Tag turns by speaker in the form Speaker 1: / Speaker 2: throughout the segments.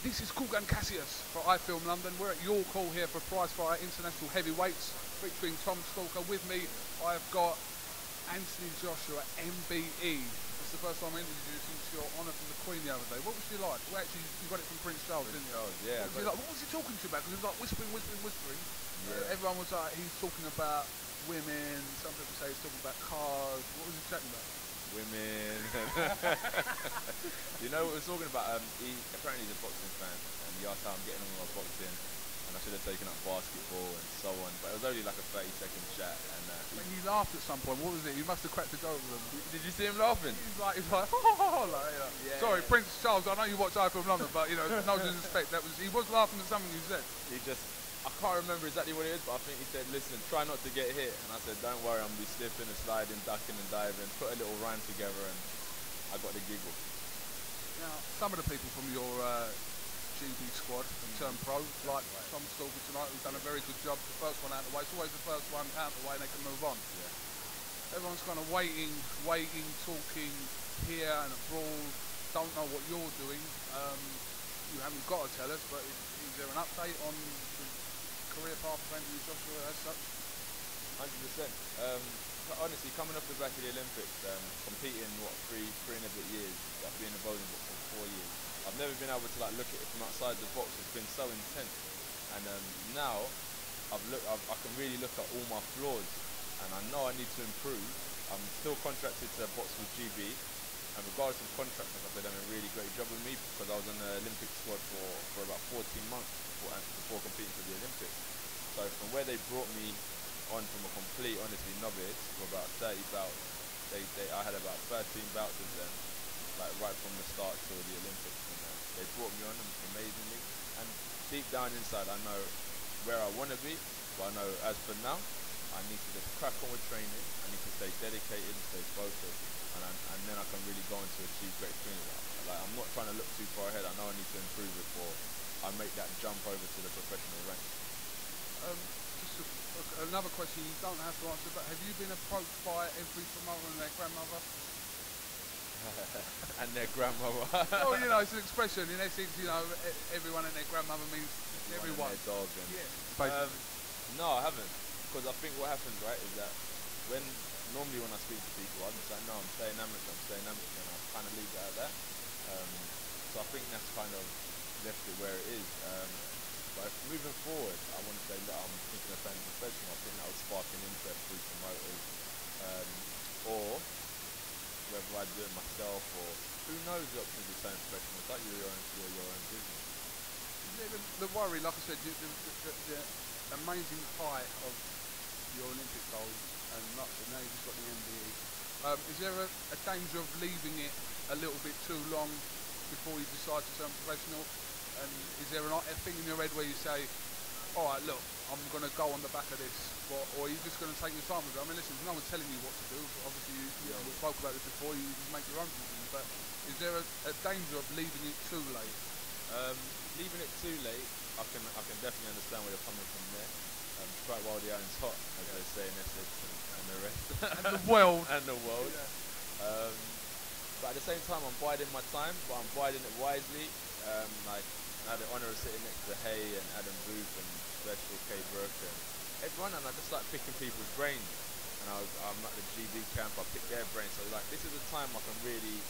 Speaker 1: This is Kugan Cassius for iFILM London. We're at York Hall here for Prizefighter International Heavyweights, featuring Tom Stalker. With me, I've got Anthony Joshua, MBE. It's the first time I interviewed you since your honour from the Queen the other day. What was she like? Well, actually, you got it from Prince Charles, didn't you?
Speaker 2: Yeah.
Speaker 1: What was he talking to you about? Because he was like whispering.
Speaker 2: Yeah.
Speaker 1: Everyone was like, he's talking about women. Some people say he's talking about cars. What was he chatting about?
Speaker 2: Women. You know what we're talking about? Apparently he's a boxing fan, and he asked how I'm getting on with my boxing, and I should have taken up basketball and so on. But it was only like a 30-second chat, and
Speaker 1: When you laughed at some point, what was it? You must have cracked a joke with him.
Speaker 2: did you see him laughing?
Speaker 1: He's like,
Speaker 2: Yeah.
Speaker 1: Sorry, Prince Charles. I know you watch iFILM London, but you know, no disrespect. He was laughing at something you said.
Speaker 2: I can't remember exactly what it is, but I think he said, "Listen, try not to get hit." And I said, "Don't worry, I'm gonna be slipping and sliding, ducking and diving." Put a little rhyme together, and I got the giggle.
Speaker 1: Now, some of the people from your GB squad have turned pro, like Tom Stalker tonight, who's done a very good job. The first one out of the way. It's always the first one out of the way, and they can move on.
Speaker 2: Yeah.
Speaker 1: Everyone's kind of waiting, talking here and abroad. Don't know what you're doing. You haven't got to tell us, but is there an update on the career path of Anthony Joshua as such?
Speaker 2: 100%. Honestly, coming off the back of the Olympics, competing three and a bit years, like being involved in boxing for 4 years, I've never been able to like look at it from outside the box. It's been so intense, and now I can really look at all my flaws, and I know I need to improve. I'm still contracted to box with GB, and regardless of contract, they've done a really great job with me because I was on the Olympic squad for about 14 months before competing for the Olympics. So from where they brought me on from a complete, honestly, novice for about 30 bouts, I had about 13 bouts with them, like right from the start till the Olympics, and they brought me on amazingly. And deep down inside, I know where I want to be, but I know as for now, I need to just crack on with training. I need to stay dedicated and stay focused, and then I can really go on to achieve great things. Like, I'm not trying to look too far ahead. I know I need to improve before I make that jump over to the professional ranks.
Speaker 1: Another question you don't have to answer, but have you been approached by every promoter and their grandmother?
Speaker 2: And their grandmother.
Speaker 1: Oh, you know, it's an expression. In Essex, you know, everyone and their grandmother means everyone.
Speaker 2: And their dog. And
Speaker 1: Yeah.
Speaker 2: No, I haven't. Because I think what happens, right, is that normally when I speak to people, I'm just like, no, I'm staying amateur, and I kind of leave it at that. So I think that's kind of left it where it is. But moving forward, I want to say that I'm thinking of turning professional. I think that would spark an interest through promoters, or whether I do it myself, or who knows the options of turning professional. It's like your own business.
Speaker 1: The worry, like I said, the amazing height of your Olympic goals, and now you've just got the MBE. Is there a danger of leaving it a little bit too long before you decide to turn professional? And is there a thing in your head where you say, all right, look, I'm going to go on the back of this, or are you just going to take your time with it? I mean, listen, no one's telling you what to do. Obviously, we spoke about this before, you just make your own decisions. But is there a danger of leaving it too late?
Speaker 2: Leaving it too late, I can definitely understand where you're coming from there. Strike while the iron's hot, as they say in Essex, and the rest.
Speaker 1: And the world.
Speaker 2: And the world. Yeah. But at the same time, I'm biding my time, but I'm biding it wisely. Like, I had the honour of sitting next to Hay and Adam Booth and Special K Brook and everyone, and I just like picking people's brains. And I'm at the GB camp, I pick their brains. So like, this is the time I can really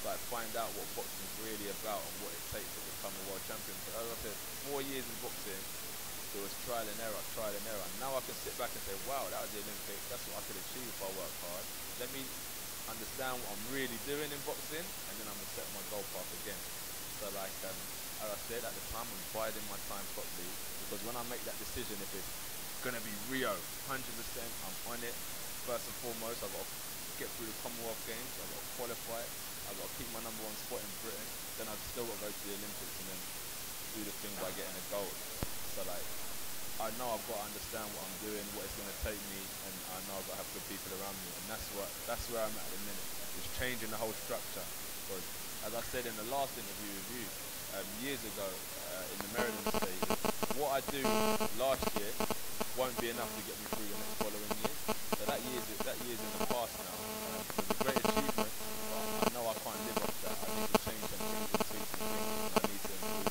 Speaker 2: like find out what boxing is really about and what it takes to become a world champion. But as I said, 4 years in boxing, there was trial and error. Now I can sit back and say, wow, that was the Olympics. That's what I could achieve if I work hard. Let me understand what I'm really doing in boxing, and then I'm gonna set my goal path again. So like, as I said, at the time, I'm biding my time properly, because when I make that decision, if it's gonna be Rio, 100%, I'm on it. First and foremost, I've got to get through the Commonwealth Games, I've got to qualify, I've got to keep my #1 spot in Britain, then I've still got to go to the Olympics and then do the thing by getting a gold. So like, I know I've got to understand what I'm doing, what it's going to take me, and I know I've got to have good people around me, and that's where I'm at the minute. It's changing the whole structure, because as I said in the last interview with you, years ago in the Maryland state, what I do last year won't be enough to get me through the next following years. So that year's in the past now. It's a great achievement, but I know I can't live off that. I need to change some things and tweak some things, and I need to improve.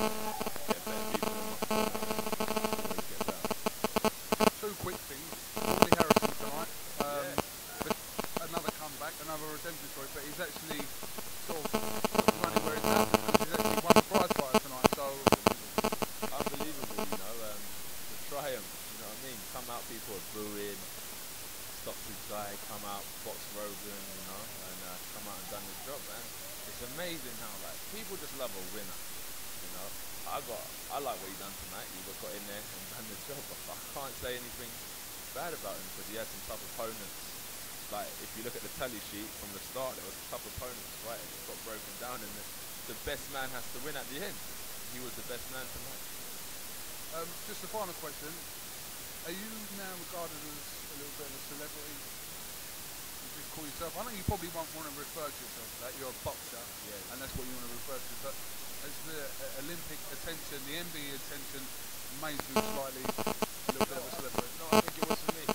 Speaker 2: like people just love a winner. You know, I like what he done tonight. He got in there and done the job. I can't say anything bad about him because he had some tough opponents. Like if you look at the tally sheet from the start, there was tough opponents, right? And it got broken down, and the best man has to win at the end. He was the best man tonight.
Speaker 1: Just a final question. Are you now regarded as a little bit of a celebrity? Would you call yourself? I know you probably won't want to refer to yourself as that. You're a boxer, and that's what you want to refer to. But as the Olympic attention, the MBE attention, made you slightly a little bit of a celebrity.
Speaker 2: No, I think it was for me.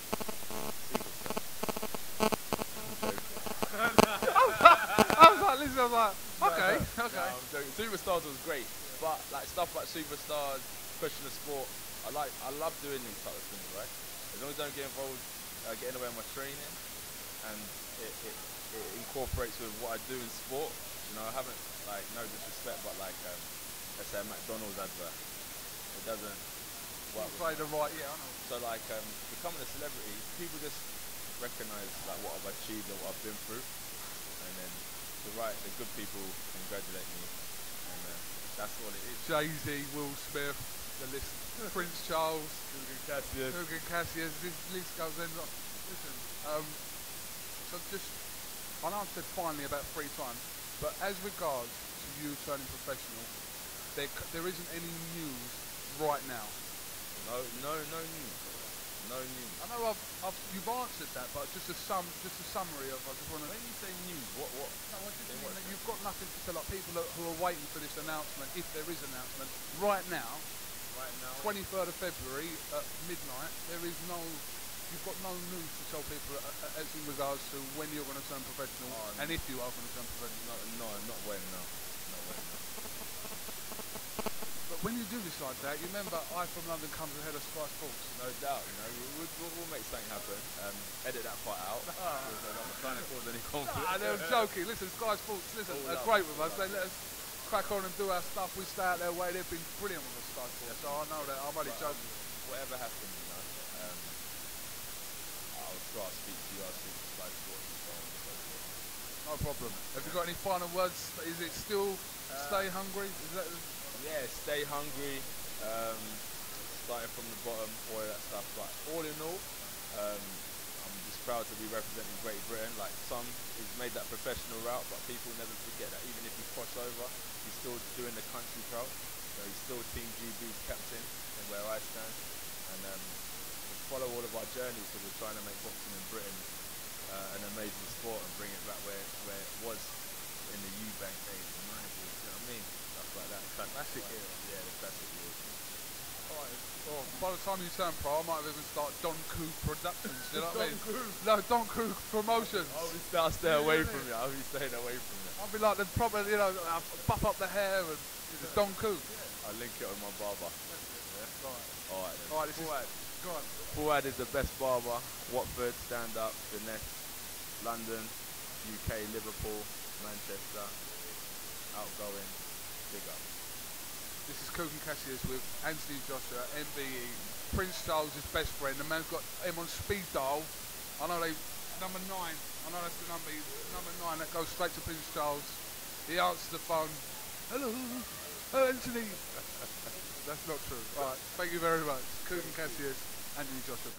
Speaker 1: I was like, listen, I was like, okay.
Speaker 2: No, I'm joking. Superstars was great, but like stuff like Superstars, Question of Sport, I love doing these type of things, right? As long as I don't get involved, get in the way of my training, and it incorporates with what I do in sport. You know, I haven't, like, no disrespect, but like, let's say a McDonald's advert, it doesn't work.
Speaker 1: Play the right, yeah, I know.
Speaker 2: So like, becoming a celebrity, people just recognise like what I've achieved and what I've been through, and then the good people congratulate me, and that's what it is.
Speaker 1: Jay-Z, Will Smith, the list, Prince Charles,
Speaker 2: Kugan
Speaker 1: Cassius, this list goes in. Listen, so just, I know I've said finally about 3 times, but as regards to you turning professional, there isn't any news right now.
Speaker 2: No news. No news.
Speaker 1: I know you've answered that, but just a summary of. I just want to.
Speaker 2: When you say news, what?
Speaker 1: No, I just mean that you've got nothing to tell. Like people who are waiting for this announcement, if there is an announcement, right now. 23rd of February at midnight. There is no. You've got no news to tell people as in regards to when you're going to turn professional, and if you are going to turn professional.
Speaker 2: No, not when. No.
Speaker 1: But when you do this like that, you remember iFILM London comes ahead of Sky Sports.
Speaker 2: No doubt, you know, we'll make something happen. Edit that part out. I'm not trying to cause any conflict.
Speaker 1: Nah, they were joking. Listen, Sky Sports, they're great with us. They let us crack on and do our stuff. We stay out their way. They've been brilliant with us, Sky Sports. So I know that. I'm only joking.
Speaker 2: Whatever happens, you know, I'll try to speak to you. I'll speak to Sky Sports and so on and so forth.
Speaker 1: No problem. Have you got any final words? Is it still stay hungry? Is that?
Speaker 2: Yeah, stay hungry, starting from the bottom, all of that stuff. But all in all, I'm just proud to be representing Great Britain. Like he's made that professional route, but people never forget that even if he cross over, he's still doing the country proud. So he's still Team GB's captain, and where I stand. And we'll follow all of our journeys, because we're trying to make boxing in Britain an amazing sport and bring it back where it was in the Eubank days, the 90s. You know what I mean? Like that classic era. Yeah, the classic years.
Speaker 1: Alright, well, by the time you turn pro, I might have even start Don Coog Productions, do you know what I mean? No, Don Coog Promotions.
Speaker 2: I'll stay away from you. I'll be staying away from you.
Speaker 1: I'll be like the proper, you know, buff up the hair and it's Don Coog.
Speaker 2: I'll link it with my barber. Yeah? Alright then.
Speaker 1: Alright, this is... Go on.
Speaker 2: Fuad is the best barber. Watford, stand up, finesse. London, UK, Liverpool, Manchester, outgoing. Big up.
Speaker 1: This is Kugan Cassius with Anthony Joshua, MBE, Prince Charles' best friend. The man's got him on speed dial. I know number 9. I know that's the number. Number 9 that goes straight to Prince Charles. He answers the phone. Hello, Anthony. That's not true. All right, thank you very much. Kugan Cassius, Anthony Joshua.